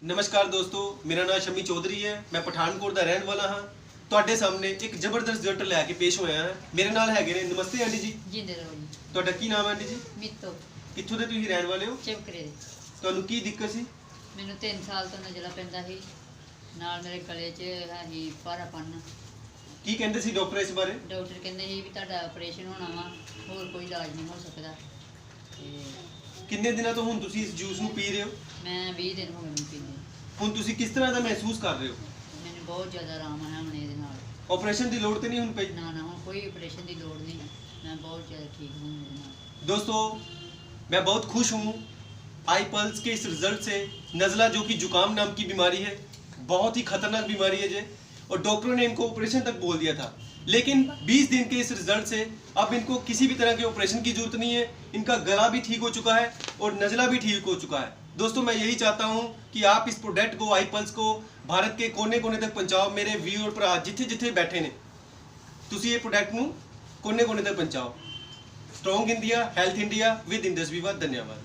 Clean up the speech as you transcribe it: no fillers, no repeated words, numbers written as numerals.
नमस्कार दोस्तों, मेरा नाम शमी चौधरी है। मैं पठानकोट ਦਾ ਰਹਿਣ ਵਾਲਾ ਹਾਂ। ਤੁਹਾਡੇ ਸਾਹਮਣੇ ਇੱਕ ਜ਼ਬਰਦਸਤ ਰਿਜ਼ਲਟ ਲੈ ਕੇ ਪੇਸ਼ ਹੋਇਆ ਹਾਂ। ਮੇਰੇ ਨਾਲ ਹੈਗੇ ਨੇ। ਨਮਸਤੇ ਆਂਟੀ ਜੀ। ਜਿੰਦੇ ਰਹੋ ਜੀ। ਤੁਹਾਡਾ ਕੀ ਨਾਮ ਹੈ ਆਂਟੀ ਜੀ? ਮਿੱਤੋ ਕਿੱਥੋਂ ਦੇ ਤੁਸੀਂ ਰਹਿਣ ਵਾਲੇ ਹੋ? ਚਮਕਰੇ ਦੇ। ਤੁਹਾਨੂੰ ਕੀ ਦਿੱਕਤ ਸੀ? ਮੈਨੂੰ 3 ਸਾਲ ਤੋਂ ਨਜ਼ਲਾ ਪੈਂਦਾ ਸੀ, ਨਾਲ ਮੇਰੇ ਗਲੇ 'ਚ ਸੀ ਭਾਰਾਪਨ। ਕੀ ਕਹਿੰਦੇ ਸੀ ਡਾਕਟਰ ਇਸ ਬਾਰੇ? ਡਾਕਟਰ ਕਹਿੰਦੇ ਸੀ ਵੀ ਤੁਹਾਡਾ ਆਪਰੇਸ਼ਨ ਹੋਣਾ ਵਾ, ਹੋਰ ਕੋਈ ਇਲਾਜ ਨਹੀਂ ਹੋ ਸਕਦਾ। ਤੇ ਕਿੰਨੇ ਦਿਨਾਂ ਤੋਂ ਹੁਣ ਤੁਸੀਂ ਇਸ ਜੂਸ ਨੂੰ ਪੀ ਰਹੇ ਹੋ? ਮੈਂ 20 ਦਿਨ ਹੋ ਗਏ ਮੈਨੂੰ ਪੀਂਦੇ। ਹੁਣ ਤੁਸੀਂ ਕਿਸ ਤਰ੍ਹਾਂ ਦਾ ਮਹਿਸੂਸ ਕਰ ਰਹੇ ਹੋ? ਮੈਨੂੰ ਬਹੁਤ ਜ਼ਿਆਦਾ ਆਰਾਮ ਹੈ ਹੁਣ ਇਹਦੇ ਨਾਲ। ਆਪਰੇਸ਼ਨ ਦੀ ਲੋੜ ਤੇ ਨਹੀਂ ਹੁਣ ਪਈ? ਨਾ ਨਾ, ਹੁਣ ਕੋਈ ਆਪਰੇਸ਼ਨ ਦੀ ਲੋੜ नहीं, मैं बहुत ज़्यादा ठीक हूँ मेरे नाल। दोस्तों, मैं बहुत खुश हूँ आई पल्स के इस रिजल्ट से। नज़ला जो कि जुकाम नाम की बीमारी है, बहुत ही खतरनाक बीमारी है जे, और डॉक्टरों ने इनको ऑपरेशन तक बोल दिया था। लेकिन 20 दिन के इस रिजल्ट से अब इनको किसी भी तरह के ऑपरेशन की जरूरत नहीं है। इनका गला भी ठीक हो चुका है और नज़ला भी ठीक हो चुका है। दोस्तों, मैं यही चाहता हूँ कि आप इस प्रोडक्ट को आई पल्स को भारत के कोने कोने तक पहुँचाओ। मेरे व्यूअर भरा जिथे जिथे बैठे ने, तुसी ये प्रोडक्ट ਨੂੰ कोने कोने तक पहुँचाओ। Strong India, health India with Indus Viva. धन्यवाद।